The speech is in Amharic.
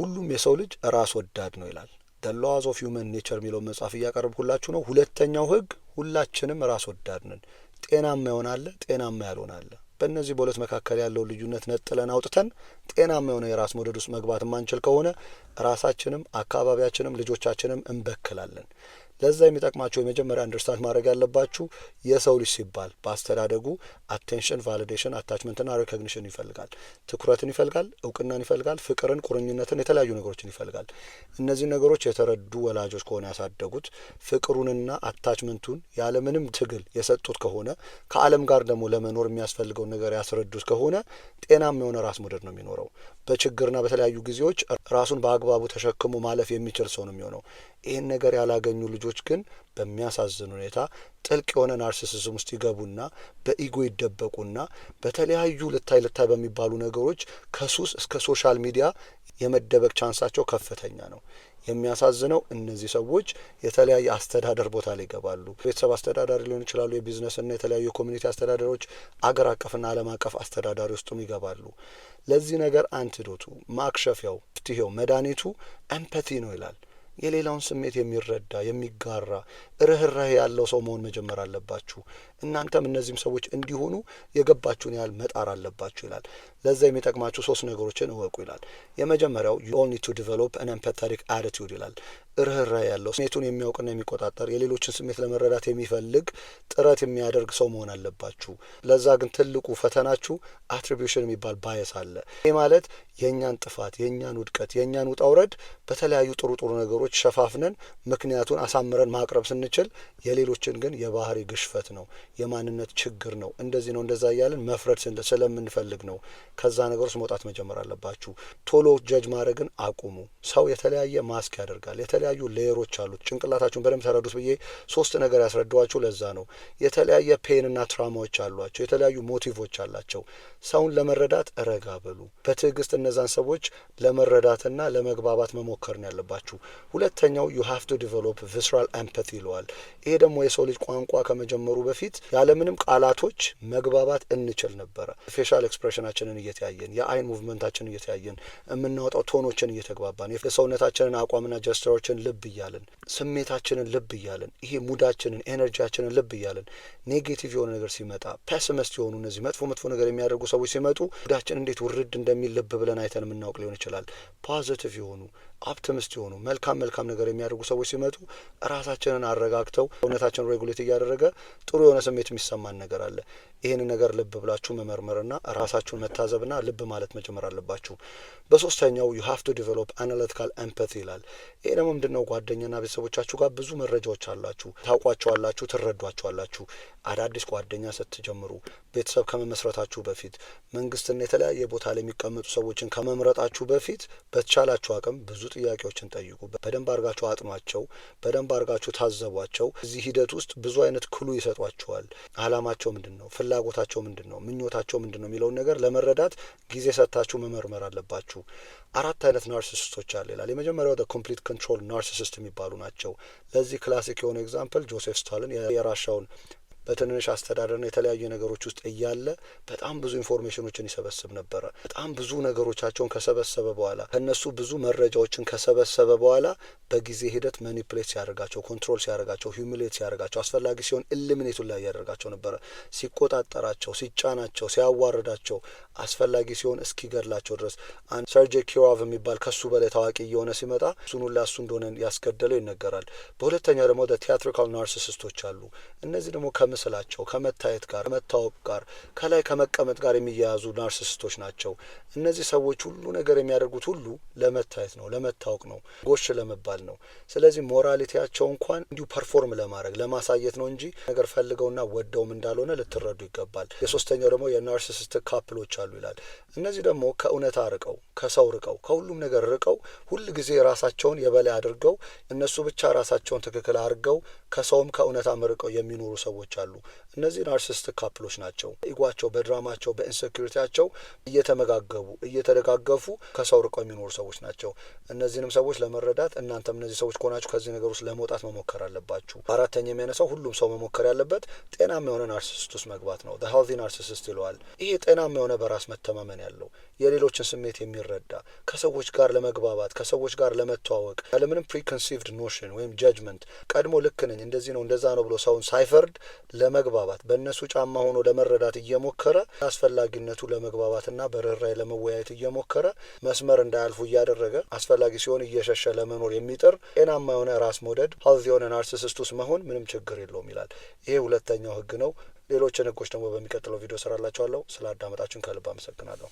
ሁሉም የሰው ልጅ ራስ ወዳድ ነው ይላል። the laws of human nature የሚለው መጽሐፍ እያቀረብኩላችሁ ነው። ሁለተኛው ህግ ሁላችንም ራስ ወዳድ ነን። ጤናማ ይሆናል፣ ጤናማ ያልሆነ አለ። በእነዚህ በሁለት መካከል ያለው ልዩነት ነጥለን አውጥተን ጤናማ የሆነ የራስ መውደድ ውስጥ መግባት ማንችል ከሆነ ራሳችንም አካባቢያችንም ልጆቻችንም እንበክላለን። ለዛ የሚጠቅማቸው የመጀመሪያ አንደርስታንድ ማድረግ ያለባችሁ የሰው ልጅ ሲባል በአስተዳደጉ አቴንሽን፣ ቫሊዴሽን፣ አታችመንትና ሪኮግኒሽን ይፈልጋል። ትኩረትን ይፈልጋል፣ እውቅናን ይፈልጋል፣ ፍቅርን፣ ቁርኝነትን፣ የተለያዩ ነገሮችን ይፈልጋል። እነዚህ ነገሮች የተረዱ ወላጆች ከሆነ ያሳደጉት ፍቅሩንና አታችመንቱን ያለምንም ትግል የሰጡት ከሆነ ከዓለም ጋር ደግሞ ለመኖር የሚያስፈልገውን ነገር ያስረዱት ከሆነ ጤናማ የሆነ ራስ መውደድ ነው የሚኖረው። በችግርና በተለያዩ ጊዜዎች ራሱን በአግባቡ ተሸክሞ ማለፍ የሚችል ሰው ነው የሚሆነው። ይህን ነገር ያላገኙ ልጆች ግን በሚያሳዝን ሁኔታ ጥልቅ የሆነ ናርሲሲዝም ውስጥ ይገቡና በኢጎ ይደበቁና በተለያዩ ልታይ በሚባሉ ነገሮች ከሱስ እስከ ሶሻል ሚዲያ የመደበቅ ቻንሳቸው ከፍተኛ ነው። የሚያሳዝነው እነዚህ ሰዎች የተለያየ አስተዳደር ቦታ ላይ ይገባሉ። ቤተሰብ አስተዳዳሪ ሊሆኑ ይችላሉ። የቢዝነስና የተለያዩ የኮሚኒቲ አስተዳደሮች፣ አገር አቀፍና ዓለም አቀፍ አስተዳዳሪ ውስጥም ይገባሉ። ለዚህ ነገር አንቲዶቱ፣ ማክሸፊያው፣ ፍትሄው፣ መድኃኒቱ ኤምፓቲ ነው ይላል። የሌላውን ስሜት የሚረዳ የሚጋራ ርህራሄ ያለው ሰው መሆን መጀመር አለባችሁ። እናንተም እነዚህም ሰዎች እንዲሆኑ የገባችሁን ያህል መጣር አለባችሁ ይላል። ለዛ የሚጠቅማችሁ 3 ነገሮችን እወቁ ይላል። የመጀመሪያው you all need to develop an empathetic attitude ይላል። ርህራሄ ያለው ስሜቱን የሚያውቅና የሚቆጣጠር የሌሎችን ስሜት ለመረዳት የሚፈልግ ጥረት የሚያደርግ ሰው መሆን አለባችሁ። ለዛ ግን ትልቁ ፈተናችሁ አትሪቢዩሽን የሚባል ባየስ አለ። ይህ ማለት የእኛን ጥፋት፣ የእኛን ውድቀት፣ የእኛን ውጣ ውረድ በተለያዩ ጥሩ ነገሮች ሸፋፍነን ምክንያቱን አሳምረን ማቅረብ ስንችል የሌሎችን ግን የባህሪ ግሽፈት ነው፣ የማንነት ችግር ነው፣ እንደዚህ ነው እንደዛ እያለን መፍረድ ስለምንፈልግ ነው። ከዛ ነገሮች መውጣት መጀመር አለባችሁ። ቶሎ ጀጅ ማድረግን አቁሙ። ሰው የተለያየ ማስክ ያደርጋል። የተለያዩ ሌየሮች አሉት። ጭንቅላታችሁን በደንብ ተረዱት ብዬ 3 ነገር ያስረዳዋችሁ ለዛ ነው። የተለያየ ፔንና ትራማዎች አሏቸው። የተለያዩ ሞቲቮች አላቸው። ሰውን ለመረዳት ረጋ በሉ። በትዕግስት እነዛን ሰዎች ለመረዳትና ለመግባባት መሞከር ነው ያለባችሁ። ሁለተኛው you have to develop visceral empathy ይለዋል። ይሄ ደግሞ የሰው ልጅ ቋንቋ ከመጀመሩ በፊት ያለምንም ቃላቶች መግባባት እንችል ነበረ። ፌሻል ኤክስፕሬሽናችንን እየተያየን፣ የአይን ሙቭመንታችንን እየተያየን፣ የምናወጣው ቶኖችን እየተግባባን፣ የሰውነታችንን አቋምና ጀስተሮችን ልብ እያለን፣ ስሜታችንን ልብ እያለን፣ ይሄ ሙዳችንን ኤነርጂያችንን ልብ እያለን ኔጌቲቭ የሆነ ነገር ሲመጣ ፔሲሚስት የሆኑ እነዚህ መጥፎ ነገር የሚያደርጉ ሰዎች ሲመጡ ሙዳችን እንዴት ውርድ እንደሚል ልብ ብለን አይተን የምናውቅ ሊሆን ይችላል። ፖዚቲቭ የሆኑ ኦፕቲሚስት የሆኑ መልካም ነገር የሚያደርጉ ሰዎች ሲመጡ ራሳችንን አረጋግተው ሰውነታችንን ሬጉሌት እያደረገ ጥሩ የሆነ ስሜት የሚሰማን ነገር አለ። ይህን ነገር ልብ ብላችሁ መመርመርና ራሳችሁን መታዘብና ልብ ማለት መጀመር አለባችሁ። በሶስተኛው you have to develop analytical empathy ይላል። ይሄ ደግሞ ምንድነው? ጓደኛና ቤተሰቦቻችሁ ጋር ብዙ መረጃዎች አላችሁ፣ ታውቋቸዋላችሁ፣ ትረዷቸዋላችሁ። አዳዲስ ጓደኛ ስትጀምሩ፣ ቤተሰብ ከመመስረታችሁ በፊት፣ መንግስትና የተለያየ ቦታ ላይ የሚቀመጡ ሰዎችን ከመምረጣችሁ በፊት በተቻላችሁ አቅም ብዙ ጥያቄዎችን ጠይቁ። በደንብ አድርጋችሁ አጥኗቸው፣ በደንብ አድርጋችሁ ታዘቧቸው። እዚህ ሂደት ውስጥ ብዙ አይነት ክሉ ይሰጧችኋል። አላማቸው ምንድነው? ፍላጎታቸው ምንድነው? ምኞታቸው ምንድነው? የሚለውን ነገር ለመረዳት ጊዜ ሰጥታችሁ መመርመር አለባችሁ። 4 አይነት ናርሲሲስቶች አለ ይላል። የመጀመሪያው ኮምፕሊት ኮንትሮል ናርሲሲስት የሚባሉ ናቸው። ለዚህ ክላሲክ የሆነ ኤግዛምፕል ጆሴፍ ስታሊን የራሻውን በትንንሽ አስተዳደርና የተለያዩ ነገሮች ውስጥ እያለ በጣም ብዙ ኢንፎርሜሽኖችን ይሰበስብ ነበረ። በጣም ብዙ ነገሮቻቸውን ከሰበሰበ በኋላ ከነሱ ብዙ መረጃዎችን ከሰበሰበ በኋላ በጊዜ ሂደት ማኒፕሌት ሲያደርጋቸው፣ ኮንትሮል ሲያደርጋቸው፣ ሂዩሚሌት ሲያደርጋቸው፣ አስፈላጊ ሲሆን ኢሊሚኔቱን ላይ ያደርጋቸው ነበረ። ሲቆጣጠራቸው፣ ሲጫናቸው፣ ሲያዋርዳቸው፣ አስፈላጊ ሲሆን እስኪገድላቸው ድረስ አንድ ሰርጄይ ኪሮቭ የሚባል ከሱ በላይ ታዋቂ እየሆነ ሲመጣ እሱን ሁላ እሱ እንደሆነ ያስገደለው ይነገራል። በሁለተኛ ደግሞ ቲያትሪካል ናርሲሲስቶች አሉ። እነዚህ ደግሞ ስላቸው ከመታየት ጋር ከመታወቅ ጋር ከላይ ከመቀመጥ ጋር የሚያያዙ ናርሲሲስቶች ናቸው። እነዚህ ሰዎች ሁሉ ነገር የሚያደርጉት ሁሉ ለመታየት ነው፣ ለመታወቅ ነው፣ ጎሽ ለመባል ነው። ስለዚህ ሞራሊቲያቸው እንኳን እንዲሁ ፐርፎርም ለማድረግ ለማሳየት ነው እንጂ ነገር ፈልገውና ወደውም እንዳልሆነ ልትረዱ ይገባል። የሶስተኛው ደግሞ የናርሲሲስት ካፕሎች አሉ ይላል። እነዚህ ደግሞ ከእውነታ ርቀው፣ ከሰው ርቀው፣ ከሁሉም ነገር ርቀው ሁል ጊዜ ራሳቸውን የበላይ አድርገው እነሱ ብቻ ራሳቸውን ትክክል አድርገው ከሰውም ከእውነታም ርቀው የሚኖሩ ሰዎች አሉ። እነዚህ ናርሲስቲክ ካፕሎች ናቸው። ኢጓቸው፣ በድራማቸው፣ በኢንሴኩሪቲያቸው እየተመጋገቡ እየተደጋገፉ ከሰው ርቀው የሚኖሩ ሰዎች ናቸው። እነዚህንም ሰዎች ለመረዳት እናንተም እነዚህ ሰዎች ከሆናችሁ ከዚህ ነገር ውስጥ ለመውጣት መሞከር አለባችሁ። አራተኛ የሚያነሳው ሁሉም ሰው መሞከር ያለበት ጤናማ የሆነ ናርሲሲስት ውስጥ መግባት ነው። ሄልዚ ናርሲሲስት ይለዋል። ይሄ ጤናማ የሆነ በራስ መተማመን ያለው የሌሎችን ስሜት የሚረዳ ከሰዎች ጋር ለመግባባት ከሰዎች ጋር ለመተዋወቅ ያለምንም ፕሪኮንሲቭድ ኖሽን ወይም ጀጅመንት ቀድሞ ልክ ነኝ እንደዚህ ነው እንደዛ ነው ብሎ ሰውን ሳይፈርድ ለመግባባት በእነሱ ጫማ ሆኖ ለመረዳት እየሞከረ አስፈላጊነቱ ለመግባባትና በርህራሄ ለመወያየት እየሞከረ መስመር እንዳያልፉ እያደረገ አስፈላጊ ሲሆን እየሸሸ ለመኖር የሚጥር ጤናማ የሆነ ራስ መውደድ ሄልዚ የሆነ ናርሲሲስት ውስጥ መሆን ምንም ችግር የለውም ይላል። ይሄ ሁለተኛው ህግ ነው። ሌሎችን ህጎች ደግሞ በሚቀጥለው ቪዲዮ ሰራላችኋለሁ። ስለ አዳመጣችሁን ከልብ አመሰግናለሁ።